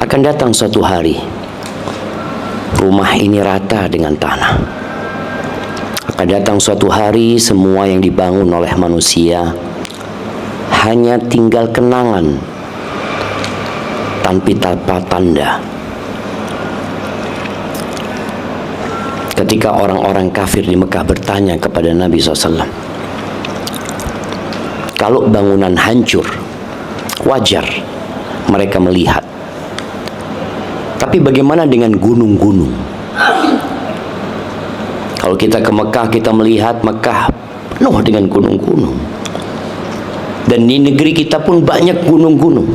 Akan datang suatu hari rumah ini rata dengan tanah. Akan datang suatu hari semua yang dibangun oleh manusia hanya tinggal kenangan tanpa tanda. Ketika orang-orang kafir di Mekah bertanya kepada Nabi SAW, kalau bangunan hancur, wajar mereka melihat. Tapi bagaimana dengan gunung-gunung? Kalau kita ke Mekah, kita melihat Mekah penuh dengan gunung-gunung. Dan di negeri kita pun banyak gunung-gunung.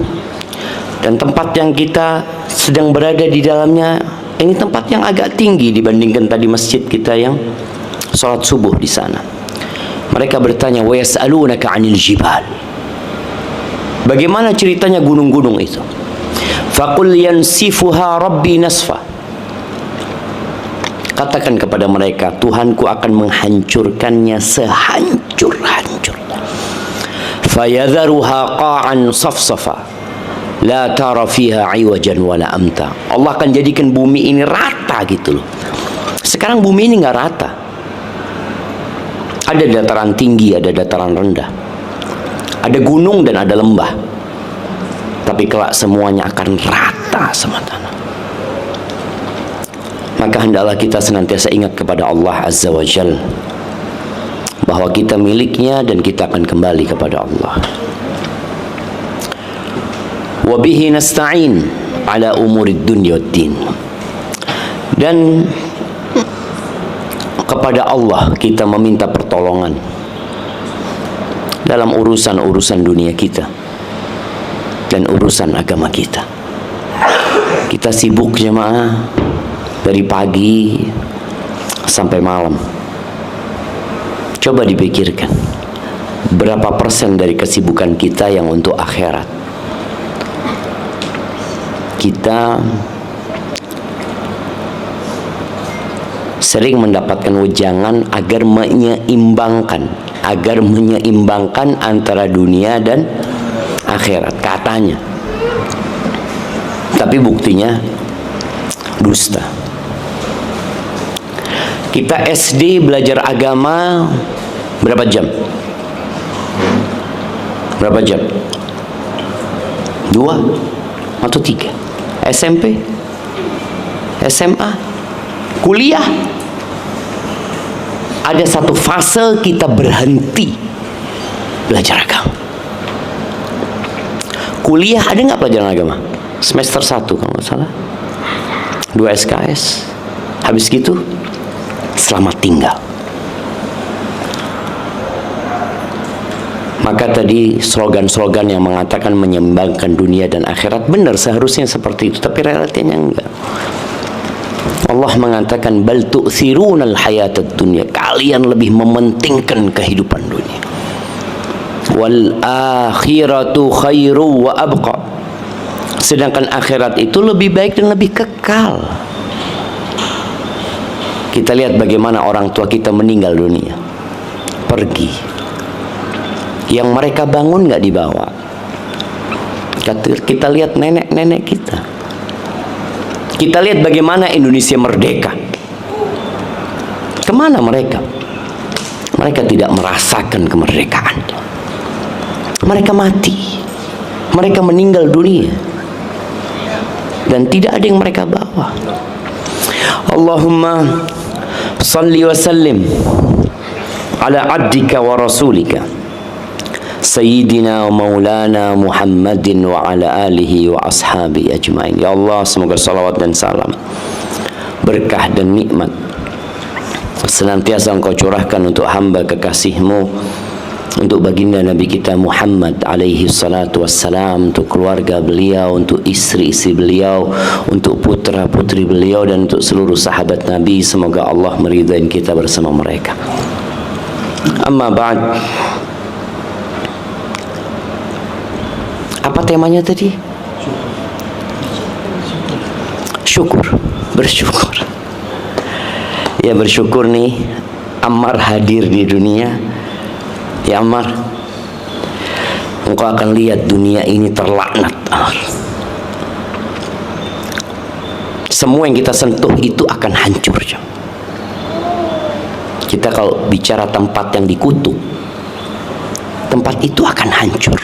Dan tempat yang kita sedang berada di dalamnya, ini tempat yang agak tinggi dibandingkan tadi masjid kita yang sholat subuh di sana. Mereka bertanya, wa yas'alunaka 'anil jibal. Bagaimana ceritanya gunung-gunung itu? Faqul yansifuha rabbi nasfa. Katakan kepada mereka, Tuhanku akan menghancurkannya sehancur-hancurnya. Fayadharuha qa'an safsafa, la tara fiha 'iwajan wala amta. Allah akan jadikan bumi ini rata gitu loh. Sekarang bumi ini nggak rata. Ada dataran tinggi, ada dataran rendah. Ada gunung dan ada lembah. Tapi kelak semuanya akan rata sama tanah. Maka hendaklah kita senantiasa ingat kepada Allah Azza wa Jal, bahwa kita miliknya dan kita akan kembali kepada Allah. Wa bihi nasta'in ala umurid dunya waddin. Dan kepada Allah kita meminta pertolongan dalam urusan-urusan dunia kita dan urusan agama kita. Kita sibuk jemaah dari pagi sampai malam. Coba dipikirkan, berapa persen dari kesibukan kita yang untuk akhirat? Kita sering mendapatkan wejangan agar menyeimbangkan antara dunia dan akhirat katanya, tapi buktinya dusta. Kita SD belajar agama berapa jam? Berapa jam? 2 atau 3? SMP? SMA? Kuliah? Ada satu fase kita berhenti belajar agama. Kuliah ada nggak pelajaran agama? Semester 1 kalau nggak salah, 2 SKS. Habis gitu selamat tinggal. Maka tadi slogan-slogan yang mengatakan menyeimbangkan dunia dan akhirat, benar seharusnya seperti itu, tapi realitanya enggak. Allah mengatakan bal tu'thirunal hayatad dunya, kalian lebih mementingkan kehidupan dunia. Wal akhiratu khairu wa abqa, sedangkan akhirat itu lebih baik dan lebih kekal. Kita lihat bagaimana orang tua kita meninggal dunia, pergi, yang mereka bangun nggak dibawa. Kita lihat nenek-nenek kita. Kita lihat bagaimana Indonesia merdeka. Kemana mereka? Mereka tidak merasakan kemerdekaan. Mereka mati. Mereka meninggal dunia. Dan tidak ada yang mereka bawa. Allahumma salli wa sallim ala abdika wa rasulika Sayyidina wa maulana Muhammadin wa ala alihi wa ashabi ajmain. Ya Allah, semoga salawat dan salam, berkah dan nikmat senantiasa Engkau curahkan untuk hamba kekasih-Mu, untuk baginda Nabi kita Muhammad alaihi salatu wassalam, untuk keluarga beliau, untuk istri-istri beliau, untuk putra-putri beliau, dan untuk seluruh sahabat Nabi. Semoga Allah meridai kita bersama mereka. Amma ba'd. Apa temanya tadi? Syukur, bersyukur. Ya, bersyukur nih Ammar hadir di dunia. Ya Ammar, engkau akan lihat dunia ini terlaknat. semua yang kita sentuh itu akan hancur. Kita kalau bicara tempat yang dikutuk, tempat itu akan hancur.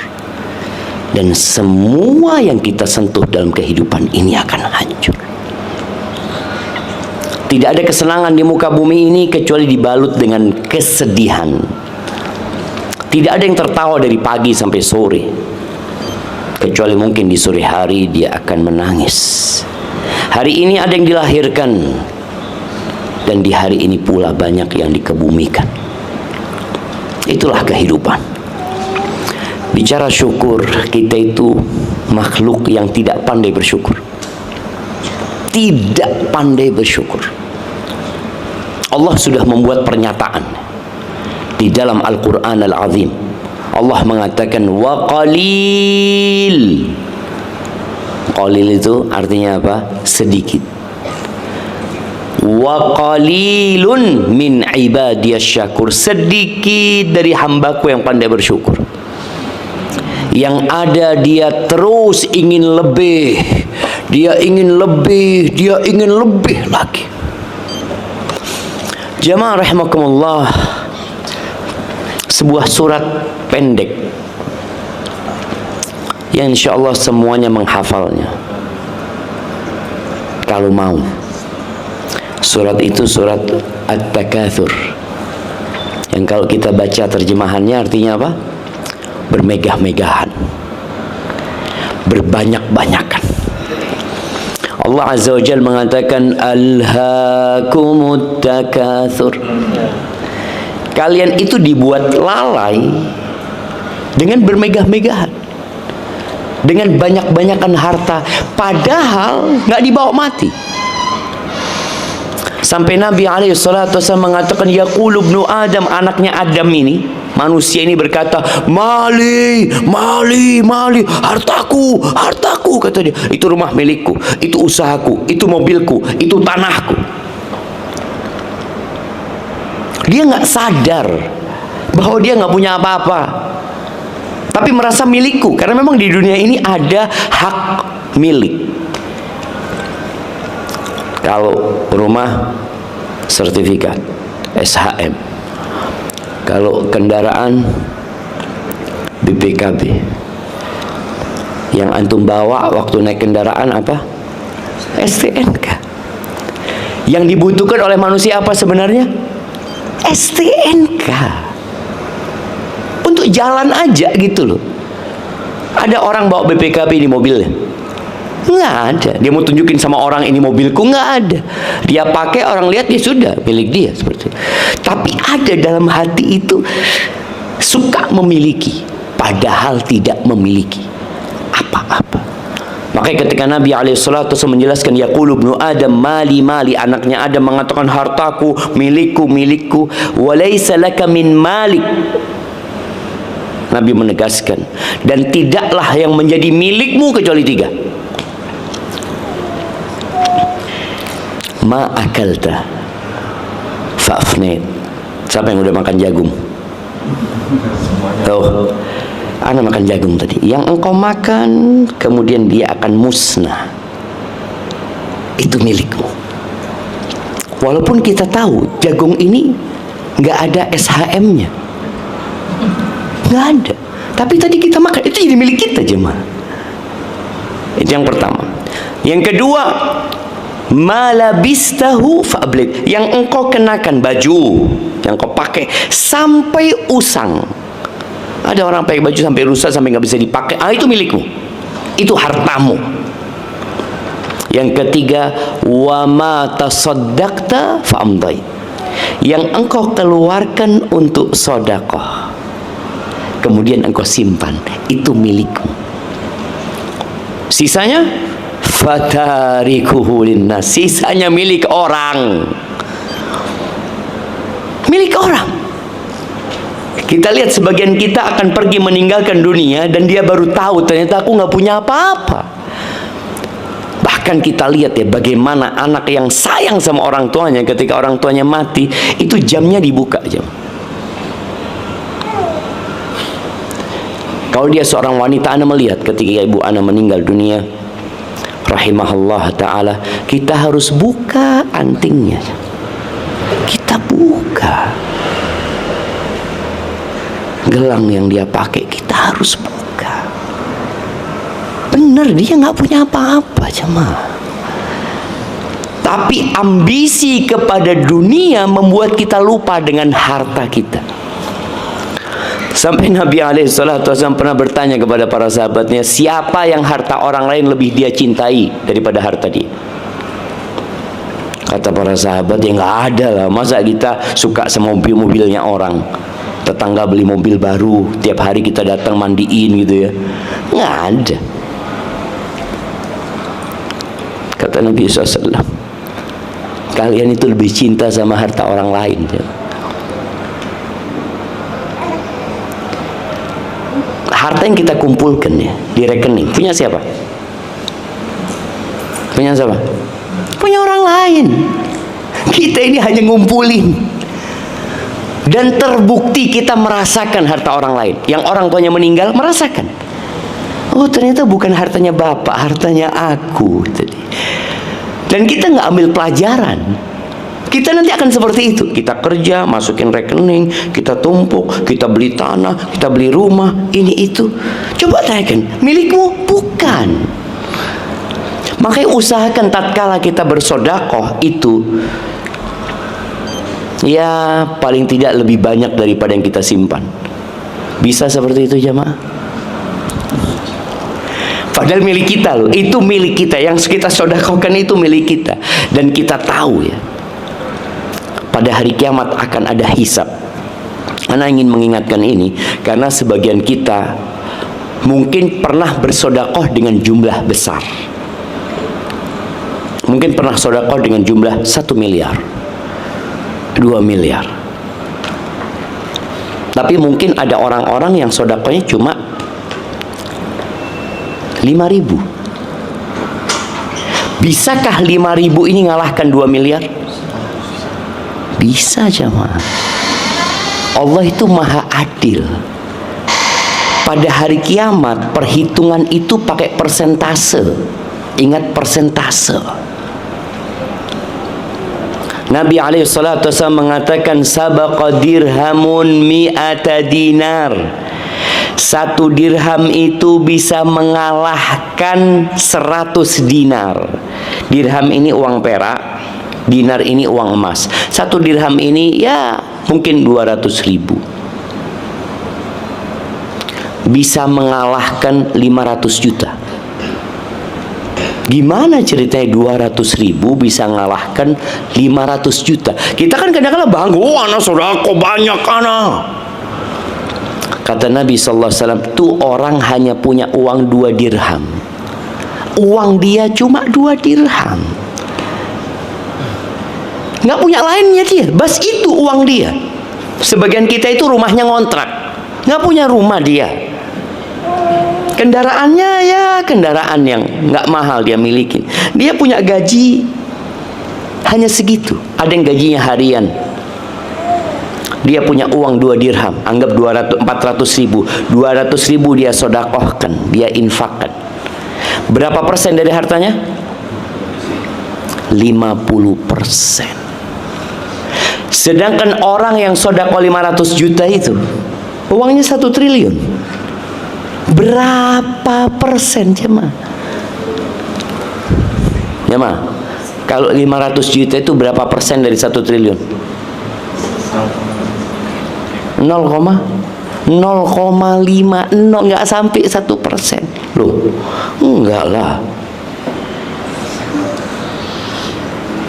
Dan semua yang kita sentuh dalam kehidupan ini akan hancur. Tidak ada kesenangan di muka bumi ini kecuali dibalut dengan kesedihan. Tidak ada yang tertawa dari pagi sampai sore, kecuali mungkin di sore hari dia akan menangis. Hari ini ada yang dilahirkan, dan di hari ini pula banyak yang dikebumikan. Itulah kehidupan. Bicara syukur, kita itu makhluk yang tidak pandai bersyukur. Tidak pandai bersyukur. Allah sudah membuat pernyataan di dalam Al-Quran Al-Azim. Allah mengatakan wa qalil. Qalil itu artinya apa? Sedikit. Wa qalilun min ibadiyas syakur. Sedikit dari hambaku yang pandai bersyukur. Yang ada dia terus ingin lebih. Dia ingin lebih, dia ingin lebih lagi. Jamaah rahimakumullah, sebuah surat pendek yang insyaallah semuanya menghafalnya kalau mau. Surat itu surat At-Takatsur, yang kalau kita baca terjemahannya artinya apa? Bermegah-megahan, berbanyak-banyakan. Allah Azza wa Jalla mengatakan alhaakumut takatsur. Kalian itu dibuat lalai dengan bermegah-megahan, dengan banyak-banyakan harta, padahal nggak dibawa mati. Sampai Nabi alaihissalatu wasallam mengatakan yaqulu ibnu Adam, anaknya Adam ini, manusia ini berkata, mali, mali, mali, hartaku, hartaku, kata dia. Itu rumah milikku, itu usahaku, itu mobilku, itu tanahku. Dia nggak sadar bahwa dia nggak punya apa-apa, tapi merasa milikku, karena memang di dunia ini ada hak milik. Kalau rumah sertifikat SHM, kalau kendaraan BPKB. Yang antum bawa waktu naik kendaraan apa? STNK. Yang dibutuhkan oleh manusia apa sebenarnya? STNK. Untuk jalan aja gitu loh. Ada orang bawa BPKB di mobilnya? Nggak ada. Dia mau tunjukin sama orang ini mobilku, nggak ada. Dia pakai, orang lihat, ya sudah milik dia seperti itu. Tapi ada dalam hati itu suka memiliki, padahal tidak memiliki apa-apa. Makanya ketika Nabi alaihissalatu menjelaskan yaqulu ibnu Adam mali mali, anaknya Adam mengatakan hartaku, milikku, milikku, walaysa laka min malik. Nabi menegaskan, dan tidaklah yang menjadi milikmu kecuali tiga. Ma akalta fa'afnit. Siapa yang udah makan jagung? Tuh, ana makan jagung tadi. Yang engkau makan kemudian dia akan musnah. Itu milikmu. Walaupun kita tahu jagung ini nggak ada SHM-nya, nggak ada. Tapi tadi kita makan, itu jadi milik kita jemaah. Itu yang pertama. Yang kedua, malabistahu fa'ablik. Yang engkau kenakan, baju yang kau pakai sampai usang. Ada orang pakai baju sampai rusak, sampai nggak bisa dipakai. Itu milikmu, itu hartamu. Yang ketiga, wa ma tasaddaqta fa'amdai. Yang engkau keluarkan untuk sedekah, kemudian engkau simpan, itu milikmu. Sisanya fatarikuhu linnas, sisanya milik orang. Milik orang. Kita lihat sebagian kita akan pergi meninggalkan dunia dan dia baru tahu ternyata aku nggak punya apa-apa. Bahkan kita lihat ya bagaimana anak yang sayang sama orang tuanya, ketika orang tuanya mati itu jamnya dibuka jam. Kalau dia seorang wanita, Anda melihat ketika ibu Anda meninggal dunia, rahimahullah ta'ala, kita harus buka antingnya. Kita buka gelang yang dia pakai, kita harus buka. Bener, dia nggak punya apa-apa jemaah. Tapi ambisi kepada dunia membuat kita lupa dengan harta kita. Sampai Nabi SAW pernah bertanya kepada para sahabatnya, siapa yang harta orang lain lebih dia cintai daripada harta dia? Kata para sahabat, ya nggak ada lah. Masa kita suka sama mobil-mobilnya orang, tetangga beli mobil baru, tiap hari kita datang mandiin gitu ya? Nggak ada. Kata Nabi SAW, kalian itu lebih cinta sama harta orang lain. Harta yang kita kumpulkan ya di rekening punya siapa? Punya siapa? Punya orang lain. Kita ini hanya ngumpulin. Dan terbukti kita merasakan harta orang lain. Yang orang tuanya meninggal merasakan. Oh, ternyata bukan hartanya bapak, hartanya aku tadi. Dan kita nggak ambil pelajaran. Kita nanti akan seperti itu. Kita kerja, masukin rekening, kita tumpuk, kita beli tanah, kita beli rumah, ini itu. Coba tanyakan, milikmu? Bukan. Makanya usahakan tatkala kita bersedekah itu, ya paling tidak lebih banyak daripada yang kita simpan. Bisa seperti itu jemaah? Padahal milik kita loh, itu milik kita. Yang kita sedekahkan itu milik kita. Dan kita tahu ya, pada hari kiamat akan ada hisab. Ana ingin mengingatkan ini karena sebagian kita mungkin pernah bersedekah dengan jumlah besar. Mungkin pernah sedekah dengan jumlah 1 miliar, 2 miliar. Tapi mungkin ada orang-orang yang sedekahnya cuma 5.000. Bisakah 5.000 ini ngalahkan 2 miliar? Bisa jemaah. Allah itu maha adil. Pada hari kiamat perhitungan itu pakai persentase. Ingat persentase. Nabi SAW mengatakan sabaqa dirhamun mi'ata dinar. 1 dirham itu bisa mengalahkan 100 dinar. Dirham ini uang perak, dinar ini uang emas. 1 dirham ini ya mungkin 200.000. Bisa mengalahkan 500 juta. Gimana ceritanya 200.000 bisa mengalahkan 500 juta? Kita kan kadang-kadang bangga, oh anak saudara kok banyak anak. Kata Nabi SAW, tuh orang hanya punya uang 2 dirham. Uang dia cuma 2 dirham. Nggak punya lainnya dia, bas itu uang dia. Sebagian kita itu rumahnya ngontrak, nggak punya rumah dia. Kendaraannya ya kendaraan yang nggak mahal dia miliki. Dia punya gaji hanya segitu. Ada yang gajinya harian. Dia punya uang 2 dirham, anggap 400.000. 200.000 dia sedekahkan, dia infakkan. Berapa persen dari hartanya? 50%. Sedangkan orang yang sedekah 500 juta itu uangnya 1 triliun. Berapa persen jemaah? Jemaah, kalau 500 juta itu berapa persen dari 1 triliun? 0,05, nggak sampai 1%. Loh, enggak lah.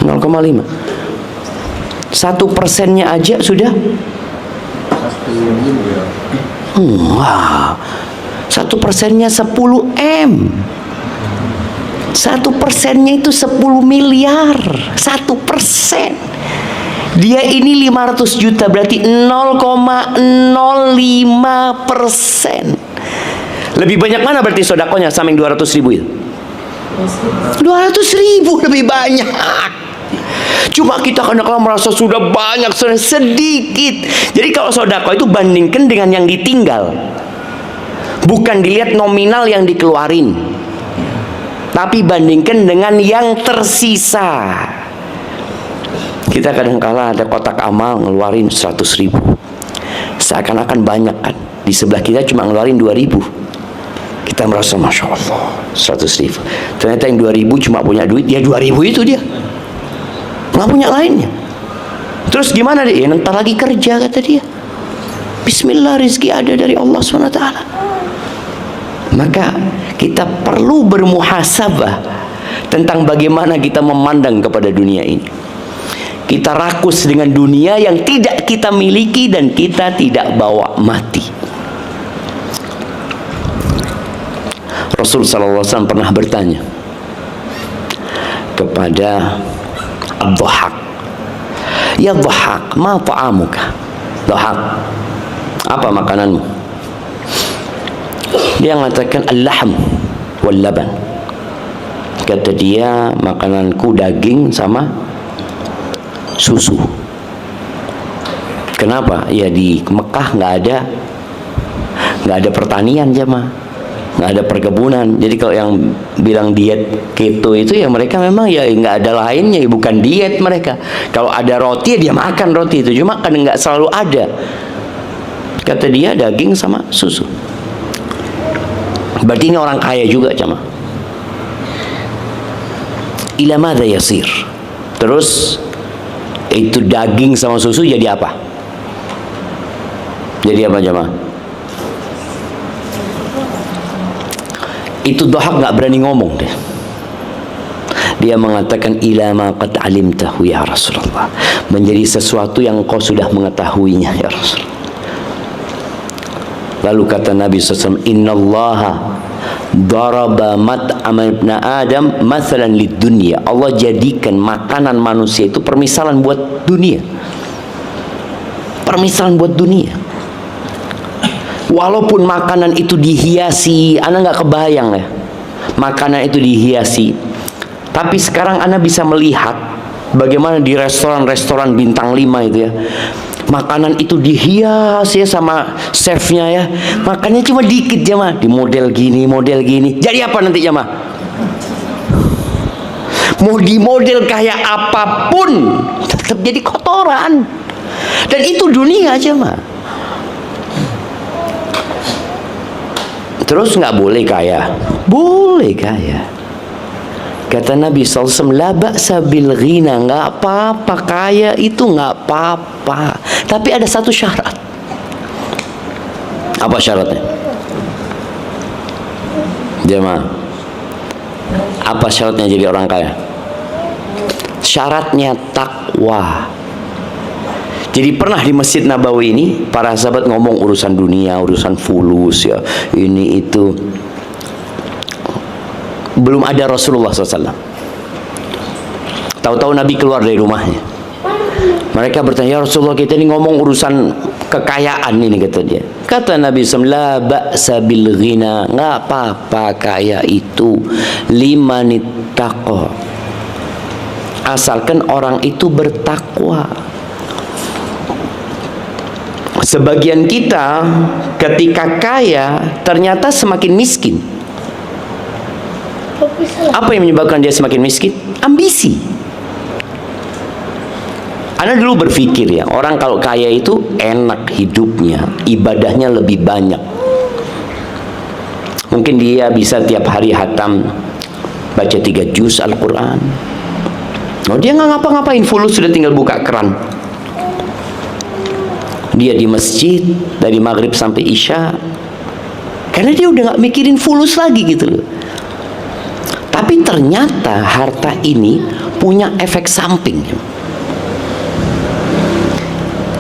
0,5. 1%-nya aja sudah. Wah, 1%-nya 10 M. 1%-nya itu 10 miliar. 1%. Dia ini 500 juta berarti 0,05%. Lebih banyak mana berarti sedekahnya sama yang 200.000 itu? 200.000 lebih banyak. Cuma kita kadang-kadang merasa sudah banyak, sudah sedikit. Jadi kalau sedekah itu bandingkan dengan yang ditinggal. Bukan dilihat nominal yang dikeluarin, Tapi bandingkan dengan yang tersisa. Kita kadang-kala ada kotak amal ngeluarin 100.000, seakan-akan banyak kan. Di sebelah kita cuma ngeluarin 2.000. Kita merasa Masya Allah 100.000. Ternyata yang 2.000 cuma punya duit, ya 2.000 itu dia, nggak punya lainnya. Terus gimana dia? Ya, ntar lagi kerja, kata dia. Bismillah, rezeki ada dari Allah SWT. Maka kita perlu bermuhasabah tentang bagaimana kita memandang kepada dunia ini. Kita rakus dengan dunia yang tidak kita miliki dan kita tidak bawa mati. Rasul SAW pernah bertanya kepada Ad-Dhahhak, ya Dhahhak, ma ta'amuka? Dhahhak, apa makananmu? Dia mengatakan al-lahm wal laban. Kata dia, makananku daging sama susu. Kenapa? Ya di Mekah nggak ada pertanian, jemaah, nggak ada perkebunan. Jadi kalau yang bilang diet keto itu ya mereka memang ya nggak ada lainnya, bukan diet mereka. Kalau ada roti ya dia makan roti itu, cuma kan nggak selalu ada. Kata dia daging sama susu. Berarti ini orang kaya juga, jemaah. Ila madza yasir. Terus itu daging sama susu jadi apa? Jadi apa, jemaah? Itu Dhahhak nggak berani ngomong deh. Dia mengatakan ila ma qad alimtahu ya Rasulullah, menjadi sesuatu yang kau sudah mengetahuinya ya Rasulullah. Lalu kata Nabi SAW, innallaha daraba mat'ama ibn Adam mathalan lid dunya. Allah jadikan makanan manusia itu permisalan buat dunia. Permisalan buat dunia. Walaupun makanan itu dihiasi, Anda nggak kebayang ya, makanan itu dihiasi. Tapi sekarang Anda bisa melihat bagaimana di restoran-restoran bintang 5 itu ya, makanan itu dihias ya sama chefnya ya. Makannya cuma dikit, jemaah, di model gini. Jadi apa nanti, jemaah? Mau di model kayak apapun tetap jadi kotoran. Dan itu dunia, jemaah. Terus nggak boleh kaya? Boleh kaya. Kata Nabi SAW, la ba'sa bil ghina, nggak apa-apa kaya itu, nggak apa-apa. Tapi ada satu syarat. Apa syaratnya? Jemaah, apa syaratnya jadi orang kaya? Syaratnya takwa. Jadi pernah di Masjid Nabawi ini para sahabat ngomong urusan dunia, urusan fulus ya, ini itu. Belum ada Rasulullah SAW. Tahu-tahu Nabi keluar dari rumahnya. Mereka bertanya, ya Rasulullah, kita ini ngomong urusan kekayaan ini, kata dia. Kata Nabi SAW, la ba'sa bil ghina, nggak apa-apa kaya itu, limanittaqo, asalkan orang itu bertakwa. Sebagian kita ketika kaya ternyata semakin miskin. Apa yang menyebabkan dia semakin miskin? Ambisi. Anda dulu berpikir ya, orang kalau kaya itu enak hidupnya, ibadahnya lebih banyak. Mungkin dia bisa tiap hari hatam, baca 3 juz Al-Quran. Oh, dia nggak ngapa-ngapain, fulus sudah tinggal buka keran. Dia di masjid dari maghrib sampai isya, karena dia udah nggak mikirin fulus lagi gitu loh. Tapi ternyata harta ini punya efek samping.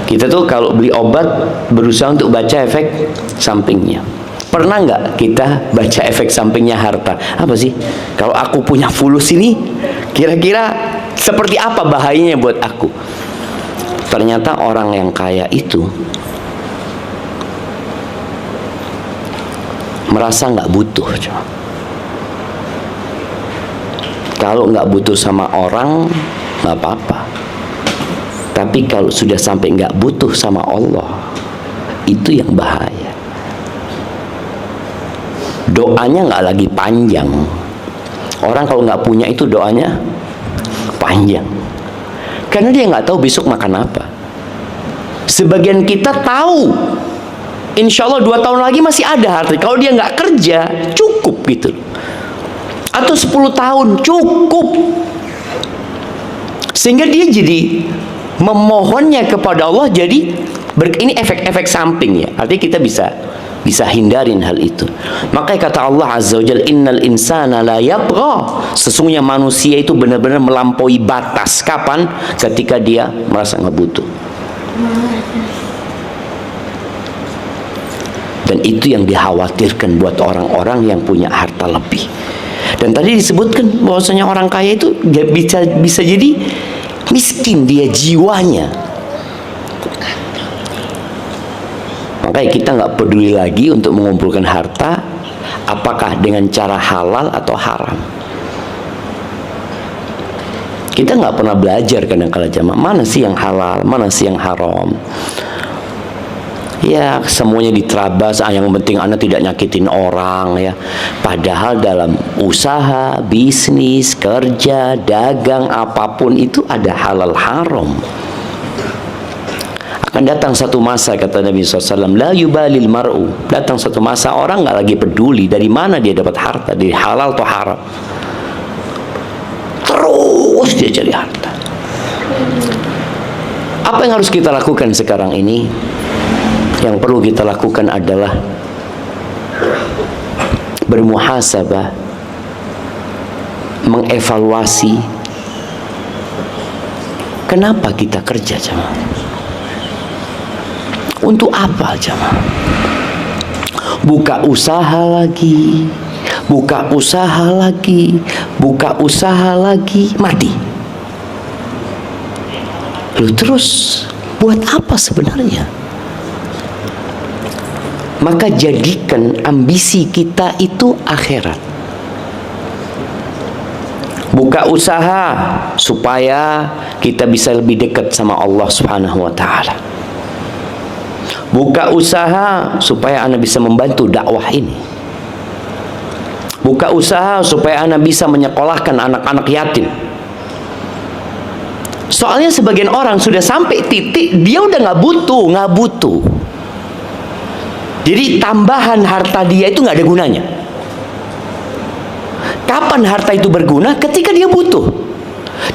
Kita tuh kalau beli obat berusaha untuk baca efek sampingnya. Pernah nggak kita baca efek sampingnya harta? Apa sih? Kalau aku punya fulus ini, kira-kira seperti apa bahayanya buat aku? Ternyata orang yang kaya itu merasa nggak butuh. Kalau nggak butuh sama orang, nggak apa-apa. Tapi kalau sudah sampai nggak butuh sama Allah, itu yang bahaya. Doanya nggak lagi panjang, Orang kalau nggak punya itu doanya panjang, karena dia nggak tahu besok makan apa. Sebagian kita tahu, insya Allah 2 tahun lagi masih ada harta. Kalau dia nggak kerja, cukup gitu. Atau 10 tahun, cukup. Sehingga dia jadi memohonnya kepada Allah. Jadi ini efek-efek samping ya. Artinya kita bisa hindarin hal itu. Makanya kata Allah Azza wa Jalla, innal insana la yatgha. Sesungguhnya manusia itu benar-benar melampaui batas. Kapan? Ketika dia merasa nggak butuh. Dan itu yang dikhawatirkan buat orang-orang yang punya harta lebih. Dan tadi disebutkan bahwasanya orang kaya itu bisa jadi miskin dia jiwanya. Makanya kita nggak peduli lagi untuk mengumpulkan harta, apakah dengan cara halal atau haram. Kita nggak pernah belajar kadang-kala jamaah, mana sih yang halal, mana sih yang haram. Ya semuanya diterabas, yang penting Anda tidak nyakitin orang ya. Padahal dalam usaha, bisnis, kerja, dagang, apapun itu ada halal haram. Akan datang satu masa, kata Nabi SAW, la yubalil mar'u. Datang satu masa orang nggak lagi peduli dari mana dia dapat harta, dari halal atau haram. Terus dia cari harta. Apa yang harus kita lakukan sekarang ini? Yang perlu kita lakukan adalah bermuhasabah, mengevaluasi kenapa kita kerja jemaah. Untuk apa jemaah? Buka usaha lagi, buka usaha lagi, buka usaha lagi, mati. Lalu terus buat apa sebenarnya? Maka jadikan ambisi kita itu akhirat. Buka usaha supaya kita bisa lebih dekat sama Allah Subhanahu wa taala. Buka usaha supaya Anda bisa membantu dakwah ini. Buka usaha supaya Anda bisa menyekolahkan anak-anak yatim. Soalnya sebagian orang sudah sampai titik dia udah nggak butuh. Jadi tambahan harta dia itu nggak ada gunanya. Kapan harta itu berguna? Ketika dia butuh.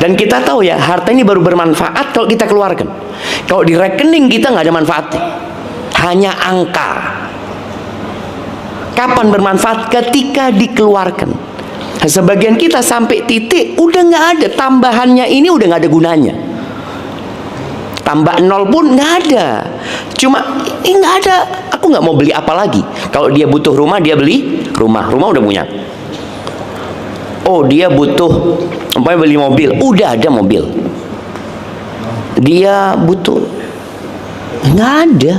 Dan kita tahu ya, harta ini baru bermanfaat kalau kita keluarkan. Kalau di rekening kita nggak ada manfaatnya, hanya angka. Kapan bermanfaat? Ketika dikeluarkan. Nah, sebagian kita sampai titik udah nggak ada tambahannya, ini udah nggak ada gunanya. Tambah 0 pun nggak ada. Cuma nggak ada. Aku nggak mau beli apa lagi. Kalau dia butuh rumah, dia beli rumah udah punya. Oh dia butuh umpamanya beli mobil, udah ada mobil. Dia butuh, nggak ada.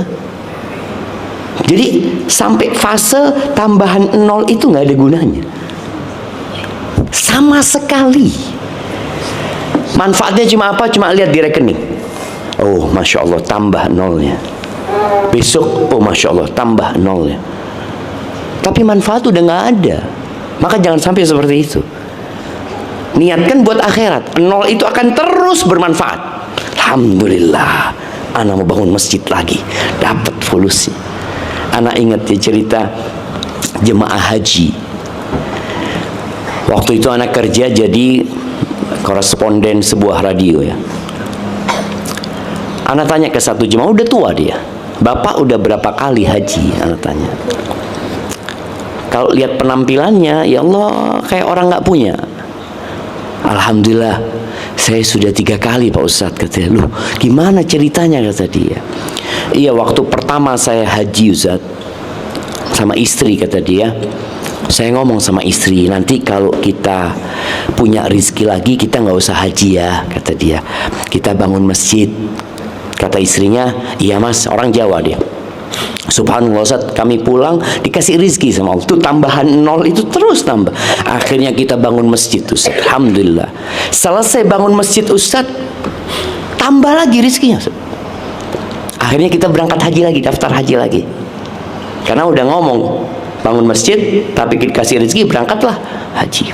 Jadi sampai fase tambahan 0 itu nggak ada gunanya sama sekali. Manfaatnya cuma apa? Cuma lihat di rekening. Oh masya Allah tambah 0-nya. Besok oh masya Allah tambah 0-nya. Tapi manfaat udah nggak ada. Maka jangan sampai seperti itu. Niatkan buat akhirat. 0 itu akan terus bermanfaat. Alhamdulillah, anak mau bangun masjid lagi, dapat solusi. Anak ingat ya cerita jemaah haji. Waktu itu anak kerja jadi koresponden sebuah radio ya. Anak tanya ke satu jemaah, udah tua dia, bapak udah berapa kali haji? Anak tanya. Kalau lihat penampilannya, ya Allah kayak orang nggak punya. Alhamdulillah, saya sudah 3 kali Pak Ustadz, katanya. Loh, gimana ceritanya, kata dia. Iya, waktu pertama saya haji Ustadz sama istri, kata dia. Saya ngomong sama istri, nanti kalau kita punya rezeki lagi, kita nggak usah haji ya, kata dia. Kita bangun masjid. Kata istrinya, iya mas, orang Jawa dia. Subhanallah Ustaz, kami pulang dikasih rezeki sama Allah. Itu tambahan 0 itu terus tambah. Akhirnya kita bangun masjid Ustaz. Alhamdulillah. Selesai bangun masjid Ustaz, tambah lagi rezekinya Ustaz. Akhirnya kita berangkat haji lagi, daftar haji lagi. Karena udah ngomong bangun masjid, tapi dikasih rezeki, berangkatlah haji.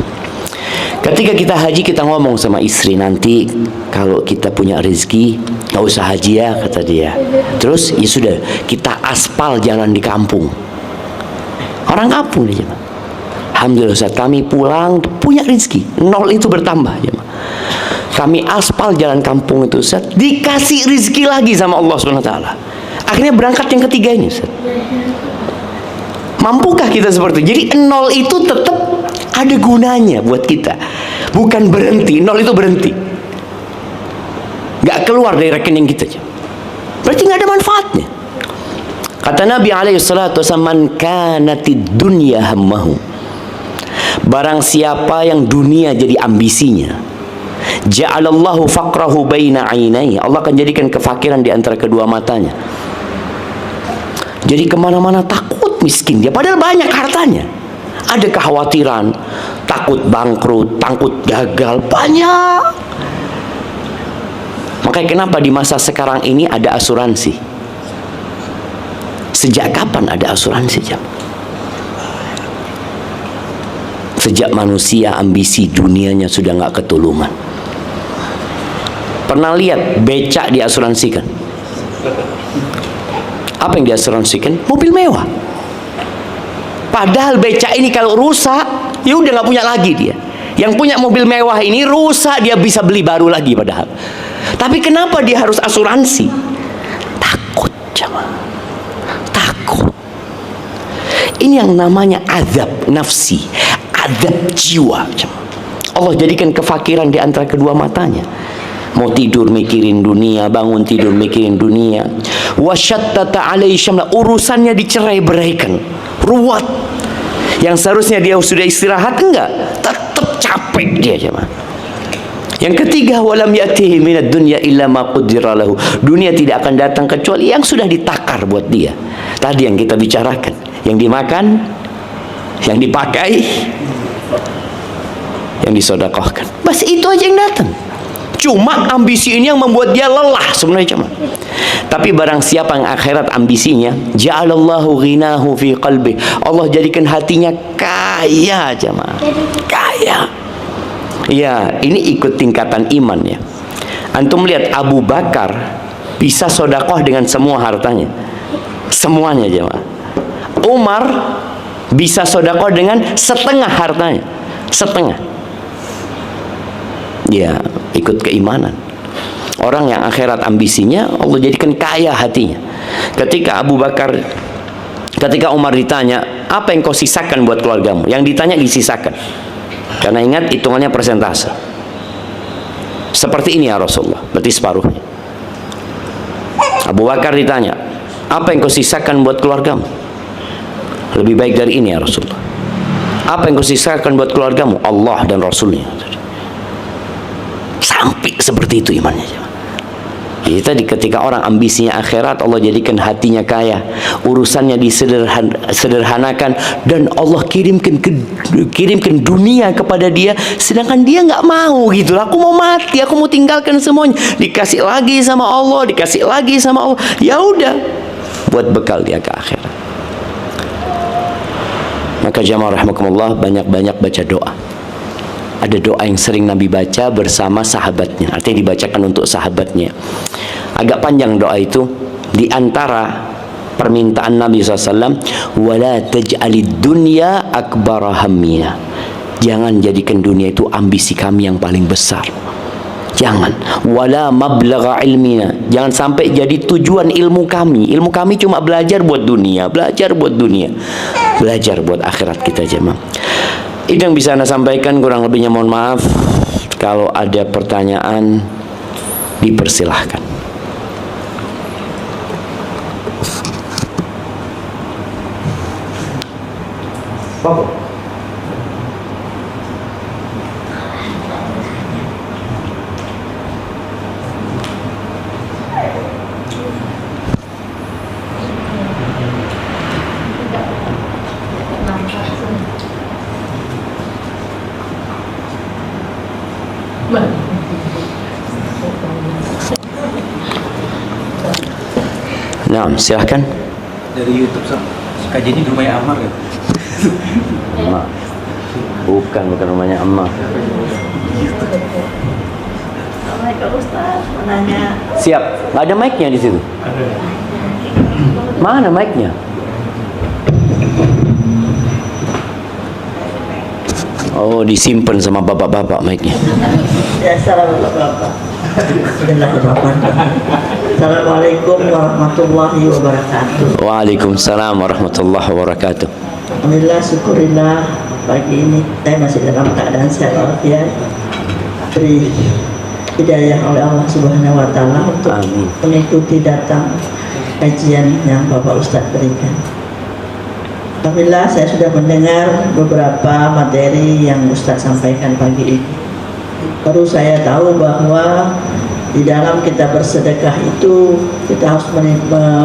Ketika kita haji, kita ngomong sama istri, nanti kalau kita punya rezeki gak usah haji ya, kata dia. Terus ya sudah, kita aspal jalan di kampung. Orang kampung dia. Alhamdulillah Ustaz, kami pulang punya rezeki, nol itu bertambah ya. Kami aspal jalan kampung itu Ustaz, dikasih rezeki lagi sama Allah SWT. Akhirnya berangkat yang ketiga ini Ustaz. Mampukah kita seperti itu? Jadi nol itu tetap ada gunanya buat kita, bukan berhenti. Nol itu berhenti, gak keluar dari rekening kita, berarti gak ada manfaatnya. Kata Nabi alaihissalatu wassalam, man kanatid dunya hammahu, barang siapa yang dunia jadi ambisinya, ja'alallahu faqrahu baina ainai, Allah akan jadikan kefakiran di antara kedua matanya. Jadi kemana-mana takut miskin dia, padahal banyak hartanya. Ada kekhawatiran, takut bangkrut, takut gagal, banyak. Makanya kenapa di masa sekarang ini ada asuransi? Sejak kapan ada asuransi, jam? Sejak manusia ambisi dunianya sudah nggak ketulungan. Pernah lihat becak diasuransikan? Apa yang diasuransikan? Mobil mewah. Padahal becak ini kalau rusak, ya udah nggak punya lagi dia. Yang punya mobil mewah ini rusak, dia bisa beli baru lagi padahal. Tapi kenapa dia harus asuransi? Takut, jemaah. Takut. Ini yang namanya azab nafsi, azab jiwa, jemaah. Allah jadikan kefakiran di antara kedua matanya. Mau tidur mikirin dunia, bangun tidur mikirin dunia. Wasyattata alaihi syamla, urusannya dicerai-beraikan, ruwet. Yang seharusnya dia sudah istirahat, enggak, tetap capek dia, jemaah. Yang ketiga, walam yatihi minad dunya illa ma qaddara lahu, dunia tidak akan datang kecuali yang sudah ditakar buat dia. Tadi yang kita bicarakan, yang dimakan, yang dipakai, yang disedekahkan, bas itu aja yang datang. Cuma ambisi ini yang membuat dia lelah sebenarnya, cuma. Tapi barang siapa yang akhirat ambisinya, ja'alallahu ghinahu fi qalbi, Allah jadikan hatinya kaya, jemaah. Kaya. Ya, ini ikut tingkatan iman ya. Antum lihat Abu Bakar bisa sedekah dengan semua hartanya. Semuanya, jemaah. Umar bisa sedekah dengan setengah hartanya. Setengah. Ya, ikut keimanan. Orang yang akhirat ambisinya, Allah jadikan kaya hatinya. Ketika Umar ditanya, apa yang kau sisakan buat keluargamu? Yang ditanya disisakan. Karena ingat, hitungannya persentase. Seperti ini ya Rasulullah, berarti separuhnya. Abu Bakar ditanya, apa yang kau sisakan buat keluargamu? Lebih baik dari ini ya Rasulullah. Apa yang kau sisakan buat keluargamu? Allah dan Rasulnya. Sampai seperti itu imannya. Jadi tadi ketika orang ambisinya akhirat, Allah jadikan hatinya kaya, urusannya disederhanakan, dan Allah kirimkan dunia kepada dia, sedangkan dia nggak mau gitu. Aku mau mati, aku mau tinggalkan semuanya. Dikasih lagi sama Allah, dikasih lagi sama Allah. Ya udah, buat bekal dia ke akhirat. Maka jamaah rahimakumullah, banyak-banyak baca doa. Ada doa yang sering Nabi baca bersama sahabatnya, artinya dibacakan untuk sahabatnya. Agak panjang doa itu. Di antara permintaan Nabi SAW, wala taj'alid dunya akbar hammina, jangan jadikan dunia itu ambisi kami yang paling besar. Jangan. Wala mablagha ilmina, jangan sampai jadi tujuan ilmu kami. Ilmu kami cuma belajar buat dunia, belajar buat dunia, belajar buat akhirat kita, jemaah. Itu yang bisa Anda sampaikan, kurang lebihnya mohon maaf. Kalau ada pertanyaan, dipersilahkan. Bapak. Nah, silahkan. Dari YouTube, kajiannya di rumahnya Ammar ya? Bukan rumahnya Ammar. Assalamualaikum Ustaz, mau nanya. Siap. Nggak ada mic-nya di situ. Mana mic-nya? Oh, disimpan sama bapak-bapak mic-nya. Ya, assalamualaikum Bapak. Bismillahirrahmanirrahim. Assalamualaikum warahmatullahi wabarakatuh. Waalaikumsalam warahmatullahi wabarakatuh. Alhamdulillah, syukurillah pagi ini saya masih dalam keadaan sehat walafiat, diberi hidayah oleh Allah Subhanahu wa taala untuk Amin. mengikuti datang kajian yang Bapak Ustadz berikan. Alhamdulillah saya sudah mendengar beberapa materi yang Ustadz sampaikan pagi ini. Baru saya tahu bahwa di dalam kita bersedekah itu kita harus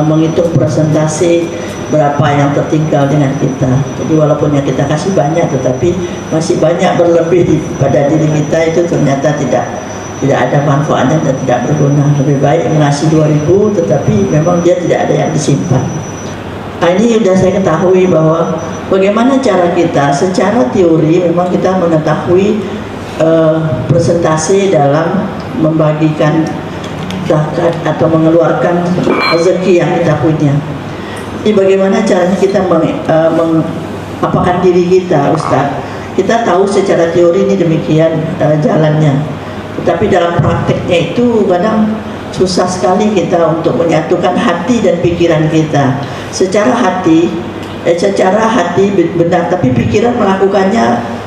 menghitung persentase berapa yang tertinggal dengan kita. Jadi walaupun yang kita kasih banyak, tetapi masih banyak berlebih pada diri kita, itu ternyata tidak ada manfaatnya dan tidak berguna. Lebih baik mengasih 2.000 tetapi memang dia tidak ada yang disimpan. Nah, ini sudah saya ketahui bahwa bagaimana cara kita secara teori memang kita mengetahui persentase dalam membagikan zakat atau mengeluarkan rezeki yang kita punya. Jadi bagaimana caranya kita mengapakan diri kita, Ustaz? Kita tahu secara teori ini demikian jalannya, tetapi dalam prakteknya itu kadang susah sekali kita untuk menyatukan hati dan pikiran kita. Secara hati benar, tapi pikiran melakukannya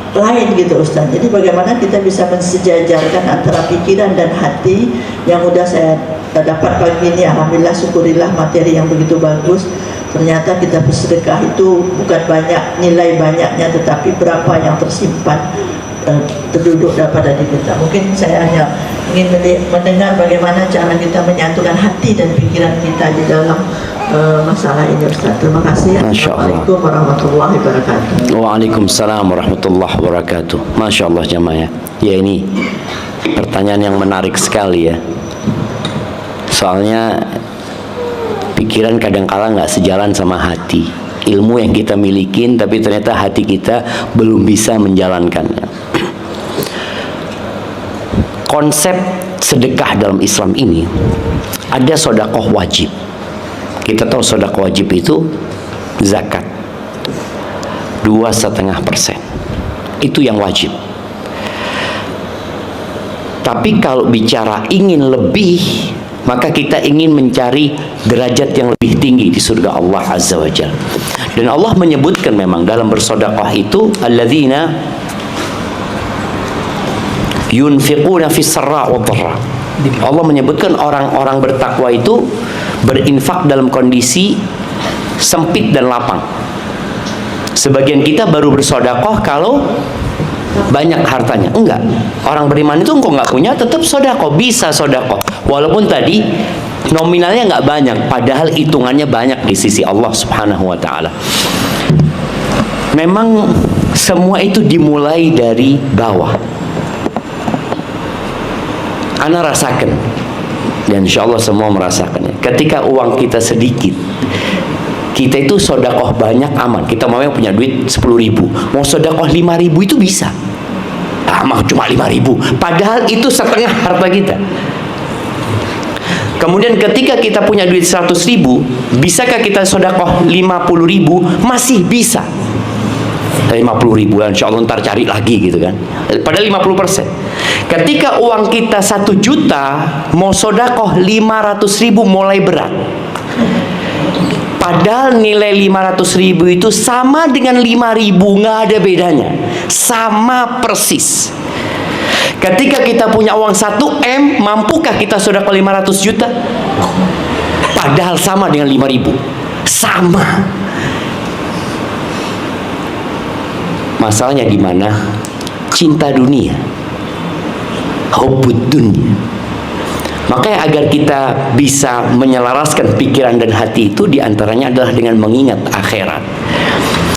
lain gitu Ustaz. Jadi bagaimana kita bisa mensejajarkan antara pikiran dan hati yang udah saya dapat pagi ini. Alhamdulillah, syukurillah materi yang begitu bagus. Ternyata kita bersedekah itu bukan banyak nilai banyaknya, tetapi berapa yang tersimpan terduduk pada diri kita. Mungkin saya hanya ingin mendengar bagaimana cara kita menyatukan hati dan pikiran kita di dalam masalah ini Ustaz. Terima kasih. Assalamualaikum warahmatullahi wabarakatuh. Waalaikumsalam warahmatullahi wabarakatuh. Masya Allah jamaah ya. Ya, ini pertanyaan yang menarik sekali ya. Soalnya pikiran kadang-kala nggak sejalan sama hati. Ilmu yang kita milikin tapi ternyata hati kita belum bisa menjalankannya. Konsep sedekah dalam Islam ini ada sedekah wajib. Kita tahu sedekah wajib itu zakat 2,5%. Itu yang wajib. Tapi kalau bicara ingin lebih, maka kita ingin mencari derajat yang lebih tinggi di surga Allah Azza wa Jalla. Dan Allah menyebutkan memang dalam bersedekah itu alladzina yunfiquna fis sarra wa dharra. Allah menyebutkan orang-orang bertakwa itu berinfak dalam kondisi sempit dan lapang. Sebagian kita baru bersedekah kalau banyak hartanya. Enggak. Orang beriman itu engkau nggak punya tetap sedekah, bisa sedekah. Walaupun tadi nominalnya nggak banyak, padahal hitungannya banyak di sisi Allah Subhanahu wa taala. Memang semua itu dimulai dari bawah. Ana rasakan, dan insya Allah semua merasakannya. Ketika uang kita sedikit, kita itu sedekah banyak aman. Kita mau yang punya duit 10.000, mau sedekah 5.000 itu bisa. Mah cuma 5.000, padahal itu setengah harta kita. Kemudian ketika kita punya duit 100.000, bisakah kita sedekah 50.000? Masih bisa. 50.000, insya Allah ntar cari lagi gitu kan. Padahal 50%. Ketika uang kita 1 juta, mau sedekah 500.000 mulai berat. Padahal nilai 500.000 itu sama dengan 5.000, nggak ada bedanya, sama persis. Ketika kita punya uang 1 M, mampukah kita sedekah 500 juta? Padahal sama dengan 5.000, sama. Masalahnya di mana? Cinta dunia, hubbud dunya. Makanya agar kita bisa menyelaraskan pikiran dan hati itu, diantaranya adalah dengan mengingat akhirat.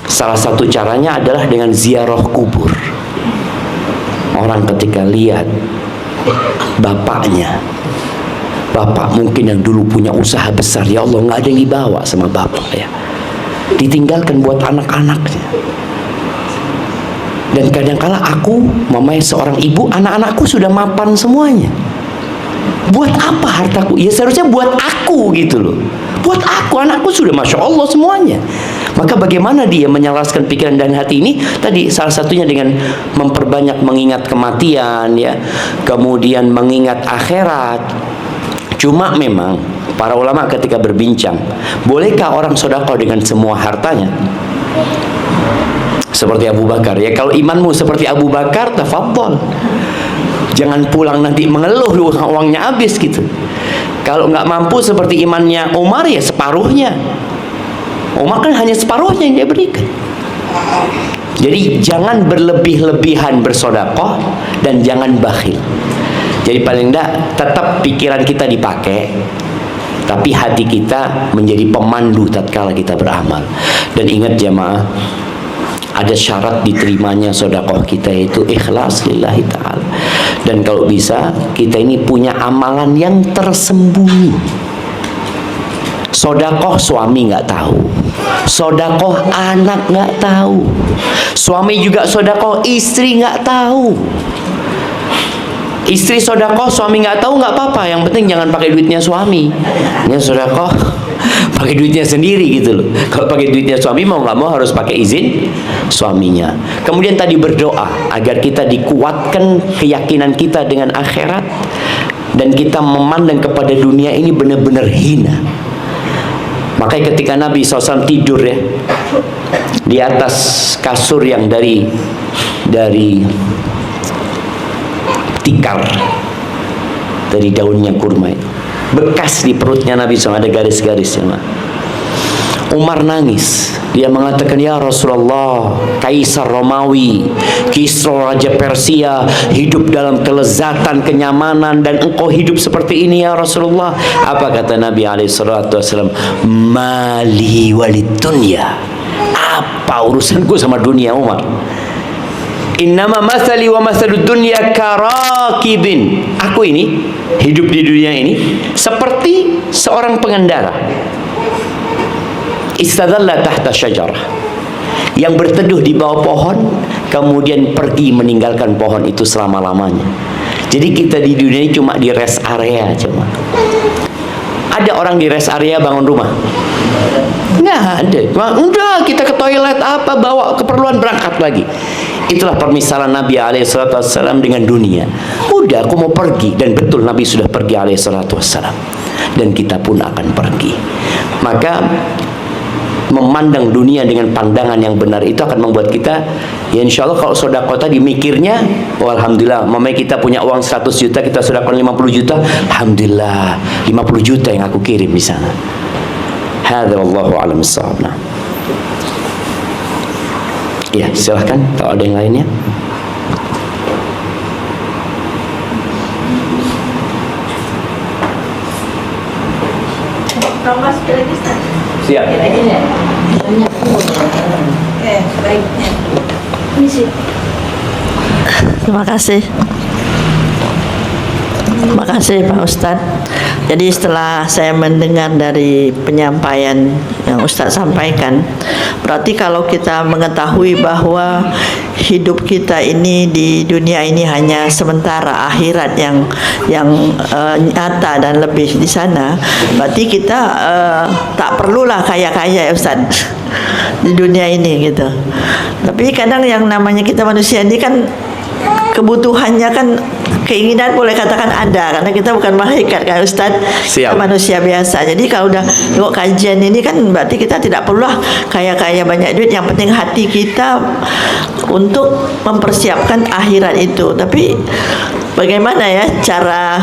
Salah satu caranya adalah dengan ziarah kubur. Orang ketika lihat bapaknya, bapak mungkin yang dulu punya usaha besar, ya Allah nggak ada yang dibawa sama bapak ya, ditinggalkan buat anak-anaknya. Dan kadangkala aku, mamanya seorang ibu, anak-anakku sudah mapan semuanya. Buat apa hartaku? Ya seharusnya buat aku gitu loh. Buat aku, anakku sudah Masya Allah semuanya. Maka bagaimana dia menyelaraskan pikiran dan hati ini? Tadi salah satunya dengan memperbanyak mengingat kematian, ya, kemudian mengingat akhirat. Cuma memang para ulama ketika berbincang, bolehkah orang sedekah dengan semua hartanya? Seperti Abu Bakar, ya kalau imanmu seperti Abu Bakar, tafadhol. Jangan pulang nanti mengeluh uangnya habis gitu. Kalau nggak mampu seperti imannya Umar, ya separuhnya. Umar kan hanya separuhnya yang dia berikan. Jadi jangan berlebih-lebihan bersedekah dan jangan bakhil. Jadi paling enggak tetap pikiran kita dipakai, tapi hati kita menjadi pemandu tatkala kita beramal. Dan ingat jamaah, ada syarat diterimanya sedekah kita, itu ikhlas lillahi ta'ala. Dan kalau bisa kita ini punya amalan yang tersembunyi. Sedekah suami nggak tahu, sedekah anak nggak tahu, suami juga sedekah istri nggak tahu. Istri sedekah suami nggak tahu, nggak apa-apa, yang penting jangan pakai duitnya suami. Ini sedekah pakai duitnya sendiri gitu loh. Kalau pakai duitnya suami, mau nggak mau harus pakai izin suaminya. Kemudian tadi berdoa agar kita dikuatkan keyakinan kita dengan akhirat, dan kita memandang kepada dunia ini benar-benar hina. Makanya ketika Nabi SAW tidur, ya, di atas kasur yang dari tikar, dari daunnya kurma itu, bekas di perutnya Nabi SAW ada garis-garisnya. Umar nangis, dia mengatakan, ya Rasulullah, Kaisar Romawi, Kisra Raja Persia hidup dalam kelezatan, kenyamanan, dan engkau hidup seperti ini ya Rasulullah. Apa kata Nabi SAW? Mali walid dunya, apa urusanku sama dunia Umar? Innama masali wa masalud dunya karakibin. Aku ini hidup di dunia ini seperti seorang pengendara istadalla tahta syajarah, yang berteduh di bawah pohon, kemudian pergi meninggalkan pohon itu selama-lamanya. Jadi kita di dunia ini cuma di rest area cuma. Ada orang di rest area bangun rumah? Nggak ada. Udah kita ke toilet apa, bawa keperluan, berangkat lagi. Itulah permisalan Nabi SAW dengan dunia. Udah, aku mau pergi, dan betul Nabi sudah pergi SAW, dan kita pun akan pergi. Maka memandang dunia dengan pandangan yang benar itu akan membuat kita, ya insya Allah kalau sedekah tadi mikirnya, oh alhamdulillah, mamanya kita punya uang 100 juta, kita sedekah 50 juta, alhamdulillah 50 juta yang aku kirim di sana. Hadza wallahu a'lam bissawab. Ya, silahkan kalau ada yang lainnya. Thomas lagi, Ustaz. Siap. Baiknya. Terima kasih. Terima kasih Pak Ustadz. Jadi setelah saya mendengar dari penyampaian yang Ustadz sampaikan, berarti kalau kita mengetahui bahwa hidup kita ini di dunia ini hanya sementara, akhirat yang nyata dan lebih di sana, berarti kita tak perlulah kaya-kaya ya Ustadz di dunia ini gitu. Tapi kadang yang namanya kita manusia ini kan kebutuhannya kan, keinginan boleh katakan ada, karena kita bukan malaikat kan Ustaz, kita manusia biasa. Jadi kalau udah tengok kajian ini kan berarti kita tidak perlulah kaya-kaya banyak duit, yang penting hati kita untuk mempersiapkan akhirat itu. Tapi bagaimana ya cara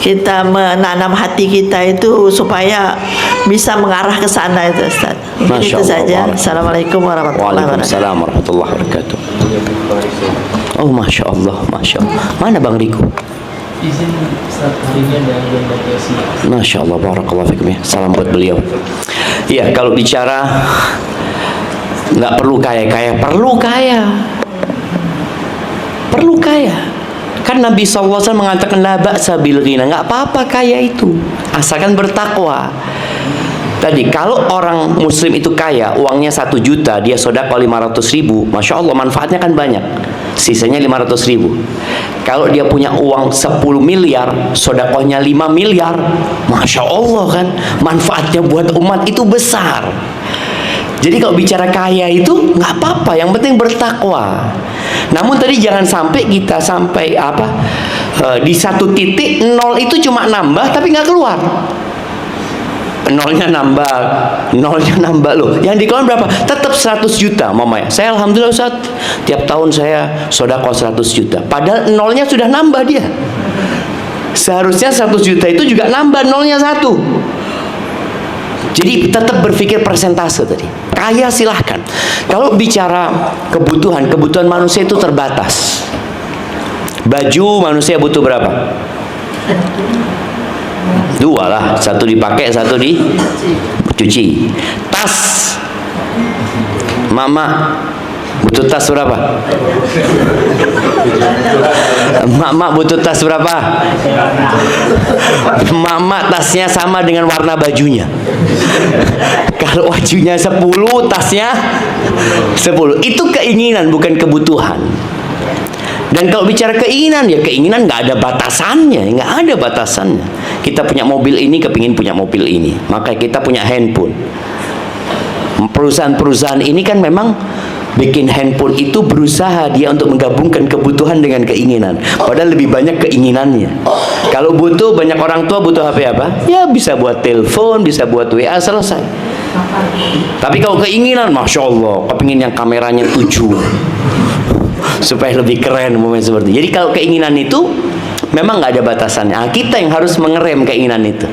kita menanam hati kita itu supaya bisa mengarah ke sana itu Ustaz. Itu saja. Assalamualaikum warahmatullahi wabarakatuh. Waalaikumsalam warahmatullahi wabarakatuh. Oh Masya Allah, Masya Allah. Mana Bang Riko? Izin Ustaz harinya dan Masya Allah, barakallahu fikum ya. Salam buat beliau. Iya, kalau bicara nggak perlu kaya-kaya, perlu kaya. Perlu kaya. Kan Nabi SAW mengatakan la ba'sa bil ghina, nggak apa-apa kaya itu, asalkan bertakwa. Tadi kalau orang muslim itu kaya, uangnya 1 juta, dia sedekah 500.000, Masya Allah manfaatnya kan banyak, sisanya 500.000. Kalau dia punya uang 10 miliar, sedekahnya 5 miliar, Masya Allah kan, manfaatnya buat umat itu besar. Jadi kalau bicara kaya itu nggak apa-apa, yang penting bertakwa. Namun tadi jangan sampai kita sampai di satu titik nol itu cuma nambah tapi nggak keluar. Nolnya nambah loh. Yang dikeluarkan berapa? Tetap 100 juta mamanya. Saya alhamdulillah Ustaz, tiap tahun saya sedekah 100 juta. Padahal nolnya sudah nambah dia. Seharusnya 100 juta itu juga nambah nolnya 1. Jadi tetap berpikir persentase tadi. Kaya silahkan. Kalau bicara kebutuhan manusia itu terbatas. Baju manusia butuh berapa? 2 lah, 1 dipakai, 1 dicuci. Tas, mama butuh tas berapa? Mama butuh tas berapa? Mama tasnya sama dengan warna bajunya. Kalau bajunya 10, tasnya 10. Itu keinginan, bukan kebutuhan. Dan kalau bicara keinginan, ya keinginan nggak ada batasannya, nggak ada batasannya. Kita punya mobil ini, kepingin punya mobil ini, maka kita punya handphone. Perusahaan-perusahaan ini kan memang bikin handphone itu berusaha dia untuk menggabungkan kebutuhan dengan keinginan. Padahal lebih banyak keinginannya. Kalau butuh, banyak orang tua butuh HP apa? Ya bisa buat telepon, bisa buat WA, selesai. Tapi kalau keinginan, Masya Allah, kepingin yang kameranya 7 supaya lebih keren, seperti. Jadi kalau keinginan itu memang nggak ada batasannya. Nah, kita yang harus mengerem keinginan itu.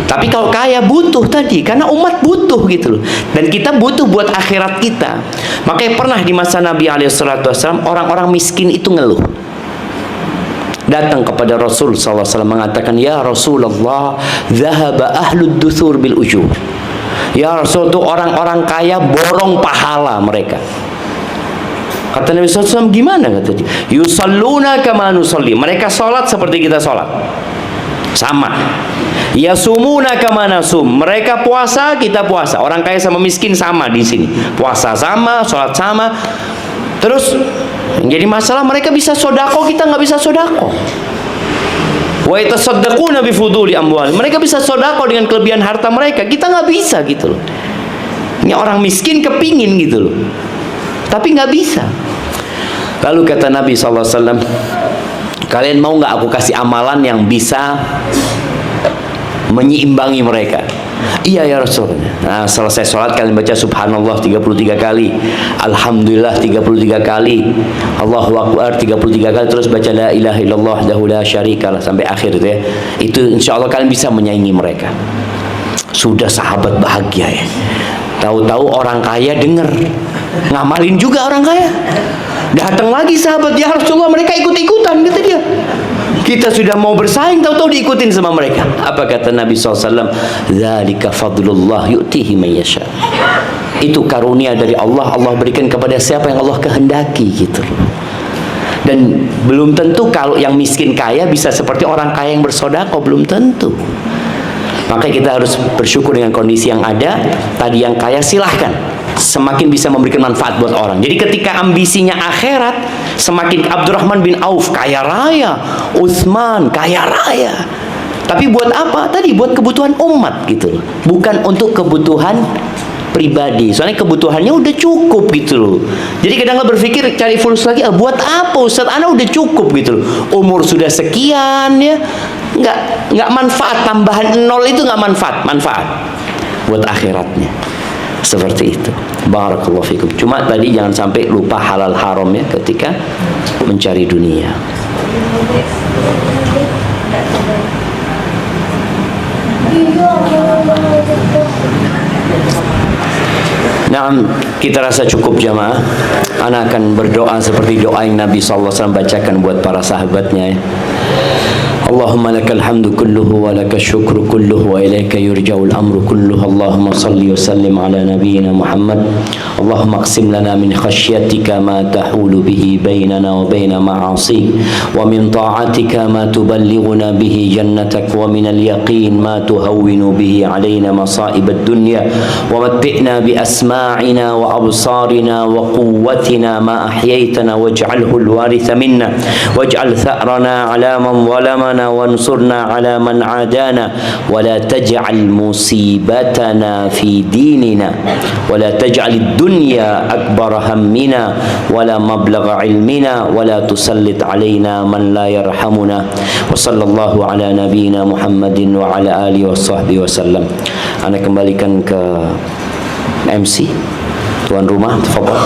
Tapi kalau kaya butuh tadi, karena umat butuh gitu loh. Dan kita butuh buat akhirat kita. Makanya pernah di masa Nabi SAW, orang-orang miskin itu ngeluh. Datang kepada Rasul SAW mengatakan, ya Rasulullah, zahaba ahlud duthur bil ujur. Ya Rasul, itu orang-orang kaya borong pahala mereka. Kata Nabi SAW, gimana? Kata dia, yusalluna kama nusalli. Mereka sholat seperti kita sholat, sama. Yasumuna kama nasum. Mereka puasa, kita puasa. Orang kaya sama miskin sama di sini. Puasa sama, sholat sama. Terus jadi masalah, mereka bisa sodako, kita nggak bisa sodako. Wa yatasaddaquna bi fuduli amwal. Mereka bisa sodako dengan kelebihan harta mereka, kita nggak bisa gitu loh. Ini orang miskin kepingin gitu loh, tapi nggak bisa. Lalu kata Nabi SAW, kalian mau nggak aku kasih amalan yang bisa menyeimbangi mereka? Iya ya Rasul. Nah, selesai sholat kalian baca subhanallah 33 kali, alhamdulillah 33 kali, Allahu Akbar 33 kali, terus baca la ilaha illallah wahdahu la syarikalah sampai akhir itu ya. Itu insya Allah kalian bisa menyaingi mereka. Sudah sahabat bahagia ya. Tahu-tahu orang kaya dengar, ngamalin juga orang kaya. Datang lagi sahabat, ya Rasulullah, mereka ikut-ikutan, kata dia. Kita sudah mau bersaing, tahu-tahu diikutin sama mereka. Apa kata Nabi SAW? Dzalika fadlullah yu'tihi man yasha. Itu karunia dari Allah, Allah berikan kepada siapa yang Allah kehendaki gitu. Dan belum tentu kalau yang miskin kaya bisa seperti orang kaya yang bersedekah, belum tentu. Maka kita harus bersyukur dengan kondisi yang ada. Tadi yang kaya silahkan, semakin bisa memberikan manfaat buat orang. Jadi ketika ambisinya akhirat, semakin Abdurrahman bin Auf kaya raya, Utsman kaya raya. Tapi buat apa? Tadi buat kebutuhan umat gitu, bukan untuk kebutuhan pribadi. Soalnya kebutuhannya udah cukup gitu loh. Jadi kadang berpikir cari fulus lagi, buat apa Ustaz? Ana udah cukup gitu loh. Umur sudah sekian ya. Nggak manfaat, tambahan 0 itu nggak manfaat buat akhiratnya. Seperti itu. Barakallahu fikum. Cuma tadi jangan sampai lupa halal haram ya ketika mencari dunia. Nah, kita rasa cukup jamaah. Ana akan berdoa seperti doa yang Nabi SAW bacakan buat para sahabatnya ya. اللهم لك الحمد كله ولك الشكر كله وإليك يرجع الأمر كله. اللهم صل وسلم على نبينا محمد. اللهم اقسم لنا من خشيتك ما تحول به بيننا وبين معاصيك، ومن طاعتك ما تبلغنا به جنتك، ومن اليقين ما تهون به علينا مصائب الدنيا، ومتئنا بأسماعنا وأبصارنا وقوتنا ما أحييتنا، واجعله الوارث منا، واجعل ثأرنا على من ظلمنا، وانصرنا على من عادانا، ولا تجعل مصيبتنا في ديننا، ولا تجعل الدنيا أكبر همنا ولا مبلغ علمنا، ولا تسلط علينا من لا يرحمنا. وصلى الله على نبينا محمد وعلى آله وصحبه وسلم. Anda kembalikan ke MC tuan rumah, tafadhal.